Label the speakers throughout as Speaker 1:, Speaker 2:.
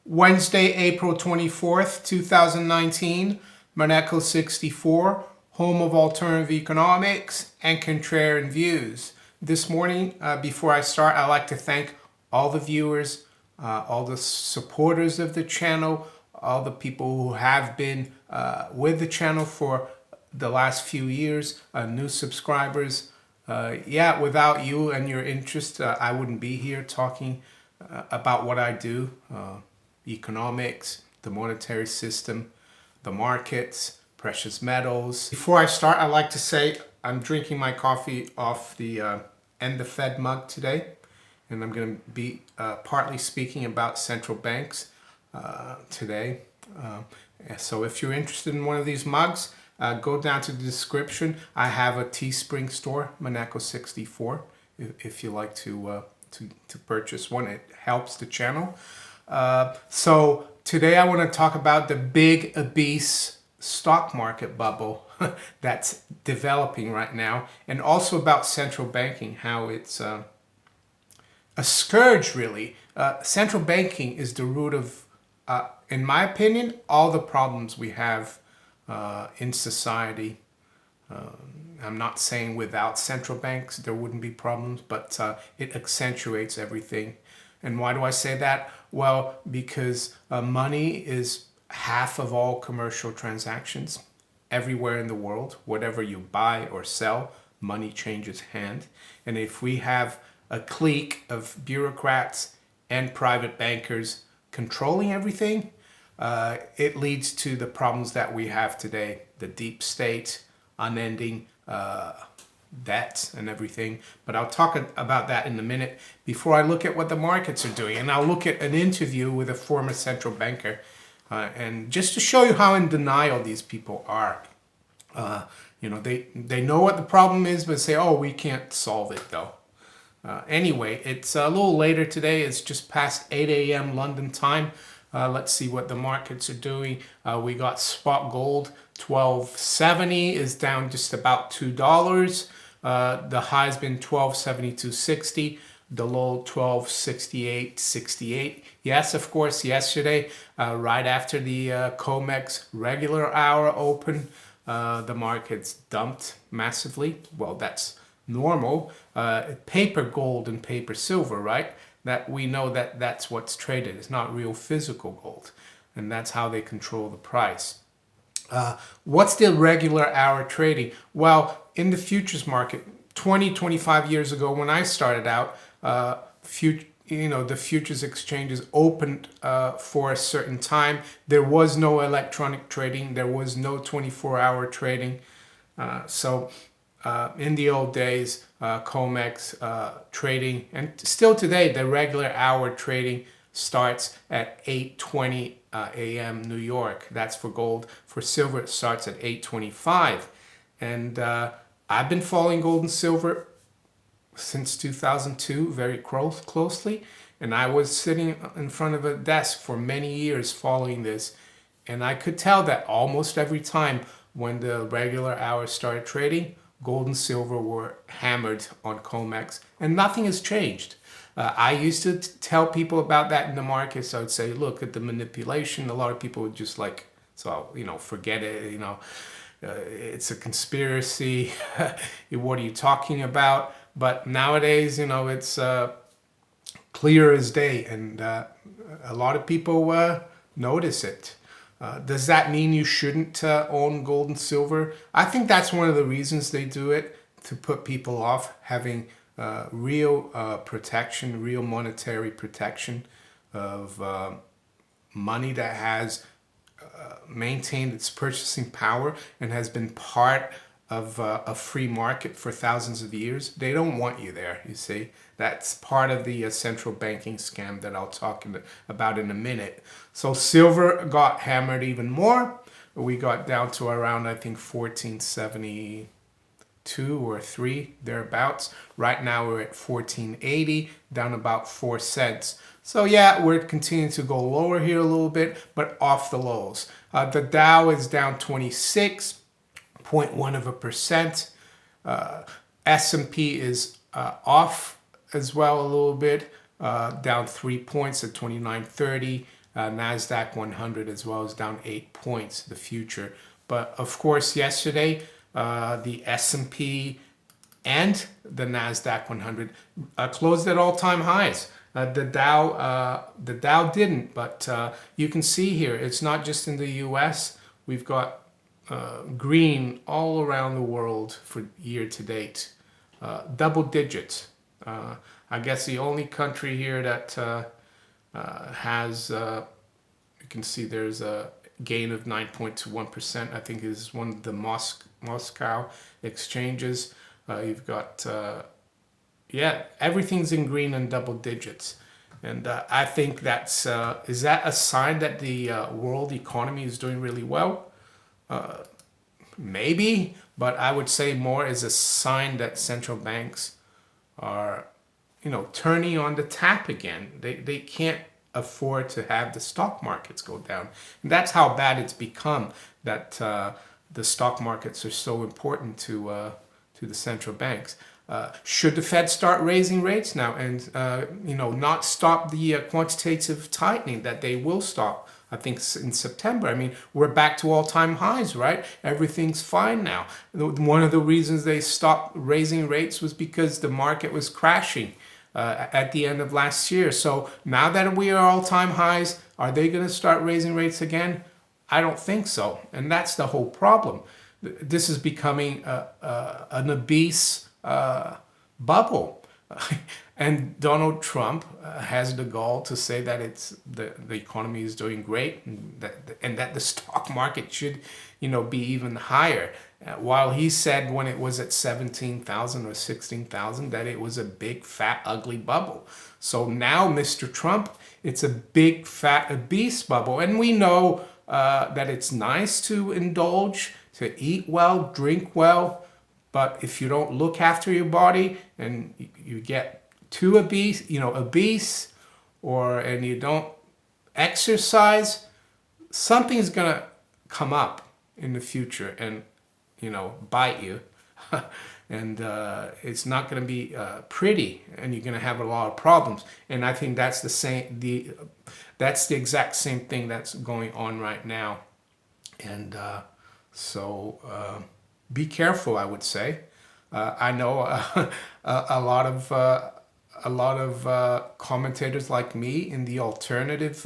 Speaker 1: Wednesday, April 24th, 2019, Maneco 64, home of alternative economics and contrarian views. This morning, before I start, I'd like to thank all the viewers, all the supporters of the channel, all the people who have been with the channel for the last few years, new subscribers. Yeah, without you and your interest, I wouldn't be here talking about what I do. Economics, the monetary system, the markets, precious metals. Before I start, I'd like to say I'm drinking my coffee off the End the Fed mug today, and I'm going to be partly speaking about central banks today. So if you're interested in one of these mugs, go down to the description. I have a Teespring store, maneco 64, if you like to purchase one. It helps the channel. So today I want to talk about the big obese stock market bubble that's developing right now, and also about central banking, how it's a scourge really. Central banking is the root of, in my opinion, all the problems we have in society. I'm not saying without central banks there wouldn't be problems, but it accentuates everything. And why do I say that? Well, because money is half of all commercial transactions everywhere in the world. Whatever you buy or sell, money changes hand. And if we have a clique of bureaucrats and private bankers controlling everything, it leads to the problems that we have today. The deep state, unending debt and everything. But I'll talk about that in a minute before I look at what the markets are doing. And I'll look at an interview with a former central banker, and just to show you how in denial these people are. You know, they know what the problem is, but say, oh, we can't solve it though. Anyway, it's a little later today. It's just past 8 a.m. London time. Let's see what the markets are doing. We got spot gold, 1270 is down just about $2. The high's been 1272.60. The low 1268.68. Yes, of course, yesterday, right after the COMEX regular hour open, the markets dumped massively. Well, that's normal. Paper gold and paper silver, right? That we know that that's what's traded. It's not real physical gold, and that's how they control the price. What's the regular hour trading? Well, in the futures market, 25 years ago when I started out, the futures exchanges opened for a certain time. There was no electronic trading. There was no 24-hour trading. In the old days, COMEX trading, and still today, the regular hour trading starts at 8:20 a.m. New York. That's for gold. For silver, it starts at 8:25. And I've been following gold and silver since 2002 very closely. And I was sitting in front of a desk for many years following this. And I could tell that almost every time when the regular hours started trading, gold and silver were hammered on COMEX, and nothing has changed. I used to tell people about that in the market, so I'd say, look at the manipulation. A lot of people would just like, so, forget it, it's a conspiracy. What are you talking about? But nowadays, it's clear as day, and a lot of people notice it. Does that mean you shouldn't own gold and silver? I think that's one of the reasons they do it, to put people off having real protection, real monetary protection of money that has maintained its purchasing power and has been part of a free market for thousands of years. They don't want you there, you see. That's part of the central banking scam that I'll talk about in a minute. So silver got hammered even more. We got down to around, I think, 1472 or 3, thereabouts. Right now we're at 1480, down about 4 cents. So yeah, we're continuing to go lower here a little bit, but off the lows. The Dow is down 26.1%. S&P is off as well a little bit, down 3 points at 2930. NASDAQ 100 as well is down 8 points, the future. But of course, yesterday, the S&P and the NASDAQ 100 closed at all-time highs. The Dow didn't, but you can see here, it's not just in the US. We've got green all around the world for year to date, double digits. I guess the only country here that has, you can see there's a gain of 9.21%, I think is one of the Moscow exchanges. You've got, yeah, everything's in green and double digits. And I think that's, is that a sign that the world economy is doing really well? Maybe, but I would say more is a sign that central banks are, you know, turning on the tap again. They can't afford to have the stock markets go down. And that's how bad it's become, that the stock markets are so important to the central banks. Should the Fed start raising rates now and, you know, not stop the quantitative tightening that they will stop, I think, in September? I mean, we're back to all-time highs, right? Everything's fine now. One of the reasons they stopped raising rates was because the market was crashing at the end of last year. So now that we are all-time highs, are they going to start raising rates again? I don't think so. And that's the whole problem. This is becoming an obese bubble. And Donald Trump has the gall to say that it's the economy is doing great, and that the stock market should, you know, be even higher. While he said when it was at 17,000 or 16,000 that it was a big, fat, ugly bubble. So now, Mr. Trump, it's a big, fat, obese bubble. And we know that it's nice to indulge, to eat well, drink well. But if you don't look after your body and you get too obese, you know, obese, and you don't exercise, something's gonna come up in the future and, you know, bite you. And it's not gonna be pretty, and you're gonna have a lot of problems. And I think that's that's the exact same thing that's going on right now. And so be careful, I would say. I know a lot of commentators like me in the alternative,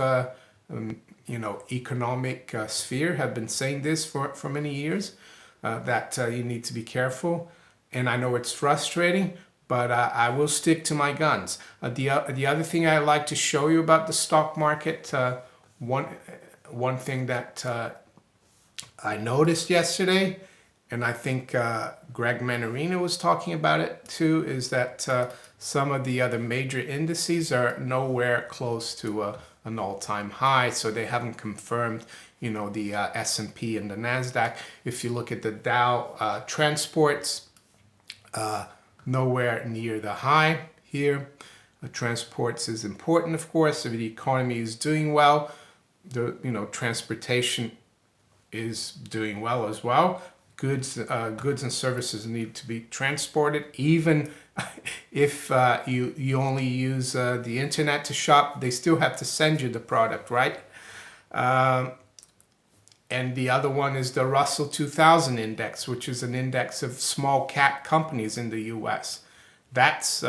Speaker 1: you know, economic sphere have been saying this for many years, that you need to be careful. And I know it's frustrating, but I will stick to my guns. The other thing I like to show you about the stock market, one thing that I noticed yesterday, and I think Greg Mannarino was talking about it too, is that some of the other major indices are nowhere close to an all-time high, so they haven't confirmed, you know, the S&P and the NASDAQ. If you look at the Dow transports, nowhere near the high here. Transports is important, of course. If the economy is doing well, transportation is doing well as well. Goods and services need to be transported. Even if you only use the internet to shop, they still have to send you the product, right? And the other one is the Russell 2000 index, which is an index of small cap companies in the US. That's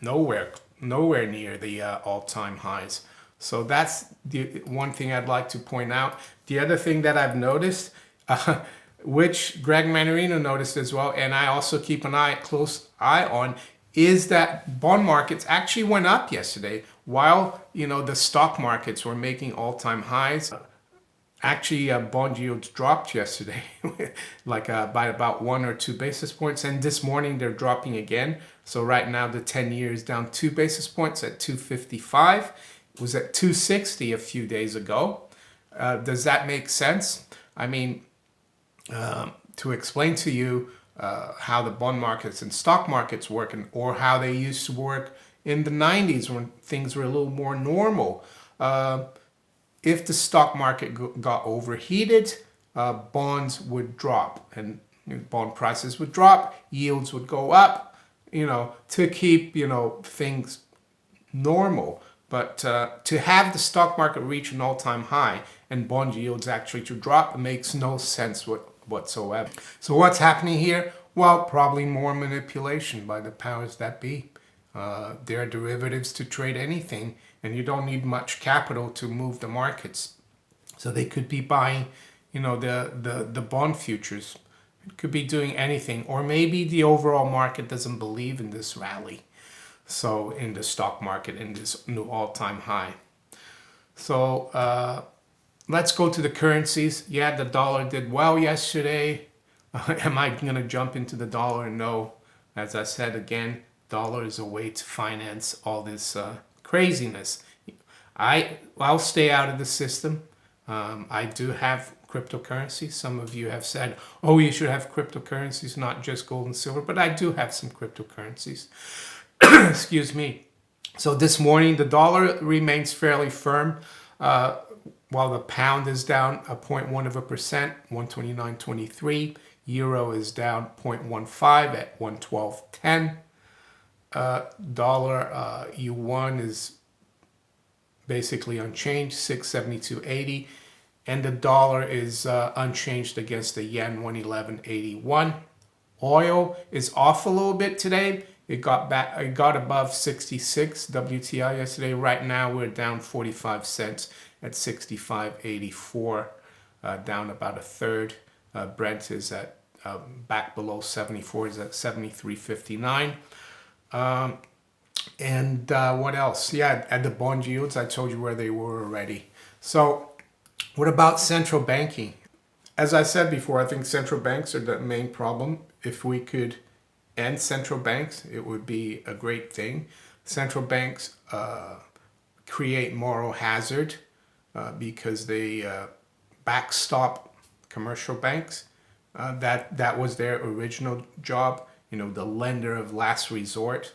Speaker 1: nowhere near the all-time highs. So that's the one thing I'd like to point out. The other thing that I've noticed, which Greg Mannarino noticed as well, and I also keep a close eye on, is that bond markets actually went up yesterday while, you know, the stock markets were making all-time highs. Actually, bond yields dropped yesterday, like by about 1 or 2 basis points, and this morning they're dropping again. So right now the 10-year is down 2 basis points at 255. It was at 260 a few days ago. Does that make sense? I mean, to explain to you how the bond markets and stock markets work, or how they used to work in the 90s when things were a little more normal. If the stock market got overheated, bonds would drop, and bond prices would drop, yields would go up, you know, to keep, you know, things normal. But to have the stock market reach an all-time high and bond yields actually to drop makes no sense whatsoever. So what's happening here? Well, probably more manipulation by the powers that be. There are derivatives to trade anything, and you don't need much capital to move the markets. So they could be buying, the bond futures. It could be doing anything. Or maybe the overall market doesn't believe in this rally. So in the stock market, in this new all-time high. So let's go to the currencies. Yeah, the dollar did well yesterday. Am I going to jump into the dollar? No. As I said again, dollar is a way to finance all this craziness. I'll stay out of the system. I do have cryptocurrency. Some of you have said, oh, you should have cryptocurrencies, not just gold and silver. But I do have some cryptocurrencies. Excuse me. So this morning, the dollar remains fairly firm, while the pound is down 0.1%, 129.23. Euro is down 0.15 at 112.10. Dollar yuan is basically unchanged, 672.80. And the dollar is unchanged against the yen, 111.81. Oil is off a little bit today. It got above 66 WTI yesterday. Right now we're down 45 cents at 65.84, down about a third. Brent is at back below 74, is at 73.59. And what else? Yeah, at the bond yields, I told you where they were already. So what about central banking? As I said before, I think central banks are the main problem. If we could end central banks, it would be a great thing. Central banks create moral hazard because they backstop commercial banks. That was their original job, the lender of last resort.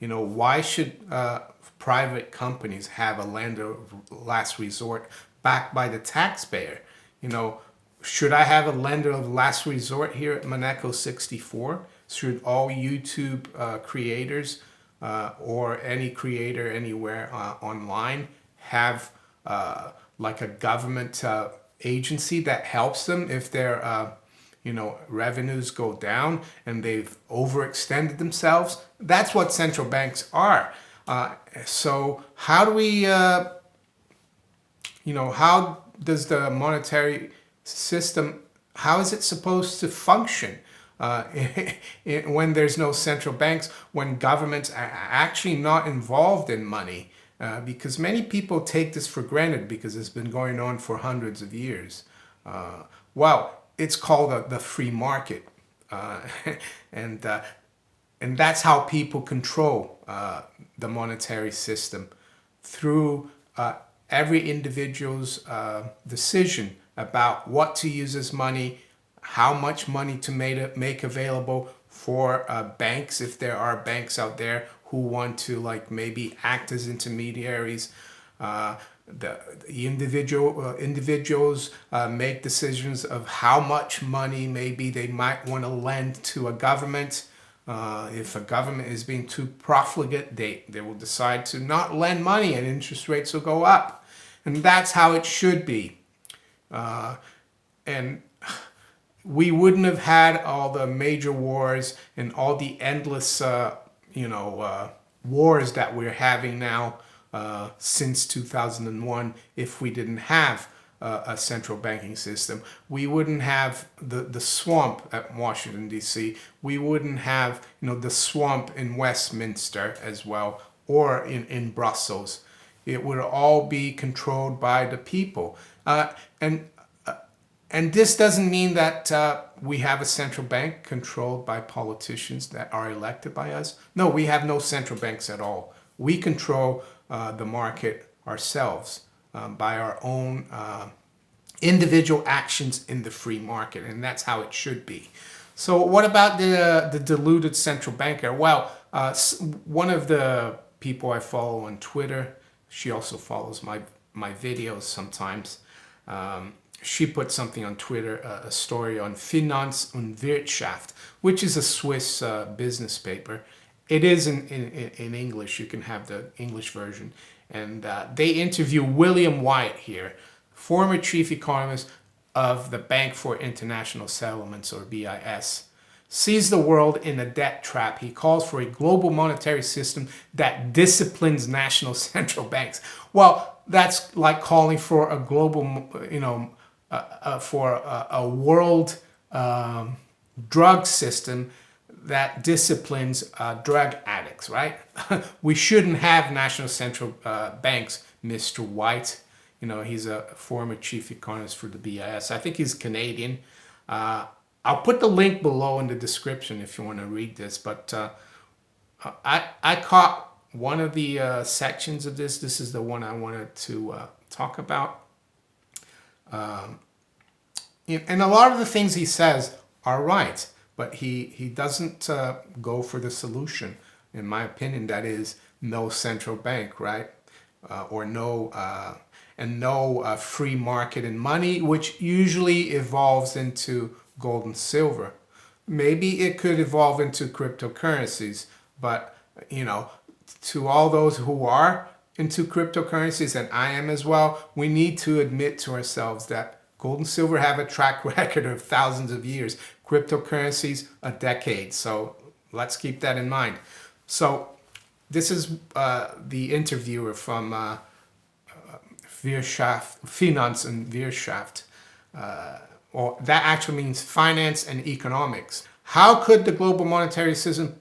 Speaker 1: Why should private companies have a lender of last resort backed by the taxpayer? Should I have a lender of last resort here at Maneco 64? Should all YouTube creators or any creator anywhere online have like a government agency that helps them if their revenues go down and they've overextended themselves? That's what central banks are. So how do we, how does the monetary system, how is it supposed to function when there's no central banks, when governments are actually not involved in money? Because many people take this for granted because it's been going on for hundreds of years. Well, it's called the free market. And that's how people control the monetary system, through every individual's decision about what to use as money, how much money to make available for banks, if there are banks out there who want to maybe act as intermediaries. The individuals make decisions of how much money maybe they might want to lend to a government. If a government is being too profligate, they will decide to not lend money and interest rates will go up. And that's how it should be. And we wouldn't have had all the major wars and all the endless, wars that we're having now since 2001 if we didn't have a central banking system. We wouldn't have the swamp at Washington, D.C. We wouldn't have, the swamp in Westminster as well, or in Brussels. It would all be controlled by the people. And this doesn't mean that we have a central bank controlled by politicians that are elected by us. No, we have no central banks at all. We control the market ourselves by our own individual actions in the free market, and that's how it should be. So what about the deluded central banker? Well, one of the people I follow on Twitter, she also follows my videos sometimes. She put something on Twitter, a story on Finanz und Wirtschaft, which is a Swiss business paper. It is in English. You can have the English version. And they interview William White here, former chief economist of the Bank for International Settlements, or BIS. Sees the world in a debt trap. He calls for a global monetary system that disciplines national central banks. Well, that's like calling for a global, for a world drug system that disciplines drug addicts, right? We shouldn't have national central banks, Mr. White. He's a former chief economist for the BIS. I think he's Canadian. I'll put the link below in the description if you want to read this. But I caught one of the sections of this. This is the one I wanted to talk about. And a lot of the things he says are right, but he doesn't go for the solution. In my opinion, that is no central bank, right? Or no free market in money, which usually evolves into gold and silver. Maybe it could evolve into cryptocurrencies, but to all those who are into cryptocurrencies, and I am as well, we need to admit to ourselves that gold and silver have a track record of thousands of years. Cryptocurrencies, a decade. So let's keep that in mind. So this is the interviewer from Wirtschaft, Finanz und Wirtschaft. Or that actually means finance and economics. How could the global monetary system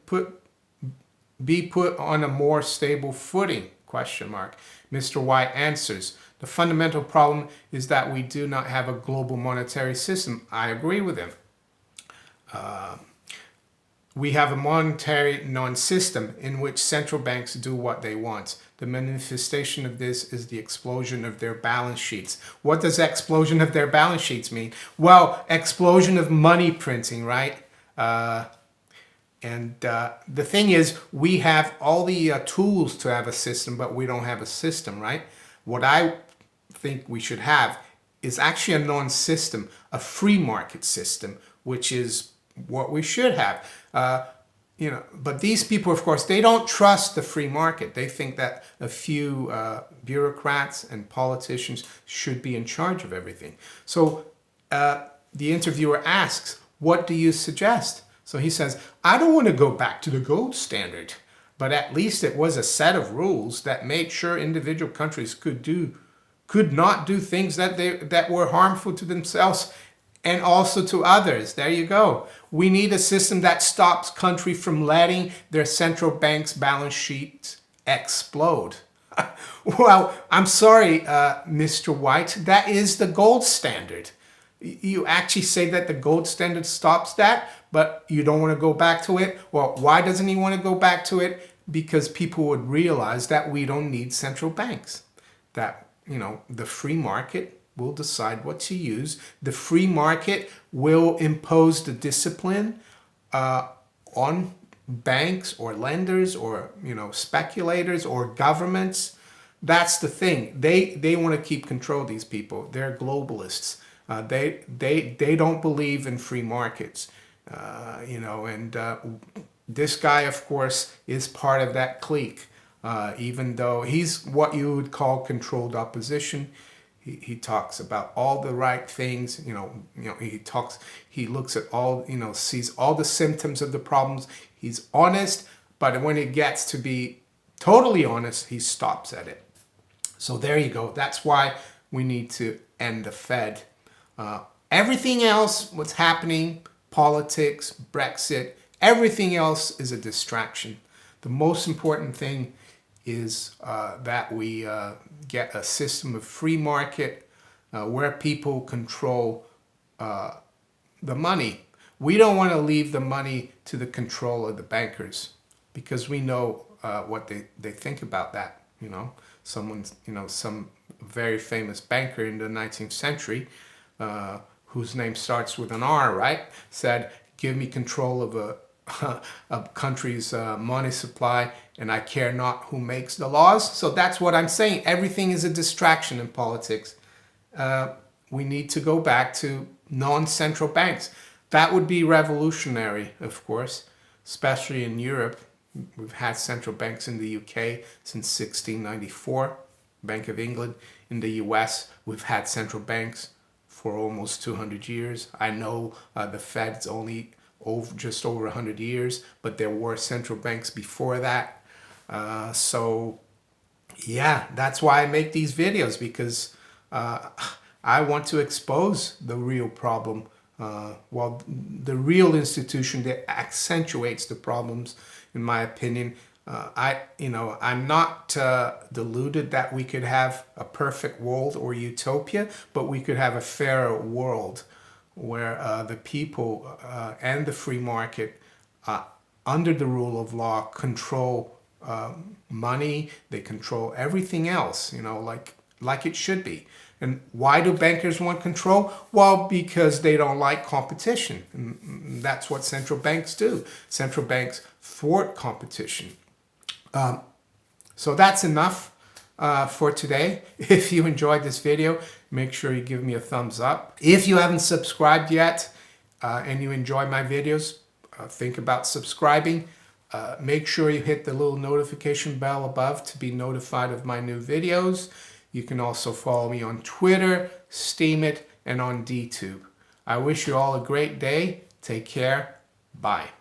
Speaker 1: be put on a more stable footing? Mr. White answers, the fundamental problem is that we do not have a global monetary system. I agree with him. We have a monetary non-system in which central banks do what they want. The manifestation of this is the explosion of their balance sheets. What does explosion of their balance sheets mean? Well, explosion of money printing, right? And the thing is, we have all the tools to have a system, but we don't have a system, right? What I think we should have is actually a non-system, a free market system, which is what we should have. But these people, of course, they don't trust the free market. They think that a few bureaucrats and politicians should be in charge of everything. So the interviewer asks, what do you suggest? So he says, I don't want to go back to the gold standard, but at least it was a set of rules that made sure individual countries could not do things that were harmful to themselves and also to others. There you go. We need a system that stops countries from letting their central bank's balance sheets explode. Well, I'm sorry, Mr. White, that is the gold standard. You actually say that the gold standard stops that, but you don't want to go back to it. Well, why doesn't he want to go back to it? Because people would realize that we don't need central banks. That, the free market will decide what to use. The free market will impose the discipline on banks or lenders or speculators or governments. That's the thing. They want to keep control of these people. They're globalists. They don't believe in free markets. This guy, of course, is part of that clique. Even though he's what you would call controlled opposition. He talks about all the right things, he looks at all, sees all the symptoms of the problems. He's honest, but when it gets to be totally honest, he stops at it. So there you go. That's why we need to end the Fed. Everything else, what's happening, politics, Brexit, everything else is a distraction. The most important thing is that we get a system of free market where people control the money. We don't want to leave the money to the control of the bankers because we know what they think about that. Some very famous banker in the 19th century whose name starts with an R, right, said, give me control of a country's money supply and I care not who makes the laws. So that's what I'm saying. Everything is a distraction in politics. We need to go back to non-central banks. That would be revolutionary, of course, especially in Europe. We've had central banks in the UK since 1694, Bank of England. In the US, we've had central banks for almost 200 years. I know the Fed's only just over 100 years, but there were central banks before that. So yeah, that's why I make these videos, because I want to expose the real problem. Well, the real institution that accentuates the problems, in my opinion. I'm not deluded that we could have a perfect world or utopia, but we could have a fairer world where the people and the free market, under the rule of law, control money. They control everything else, like it should be. And why do bankers want control? Well, because they don't like competition. And that's what central banks do. Central banks thwart competition. So that's enough for today. If you enjoyed this video, make sure you give me a thumbs up. If you haven't subscribed yet and you enjoy my videos, think about subscribing. Make sure you hit the little notification bell above to be notified of my new videos. You can also follow me on Twitter, Steemit, and on DTube. I wish you all a great day. Take care. Bye.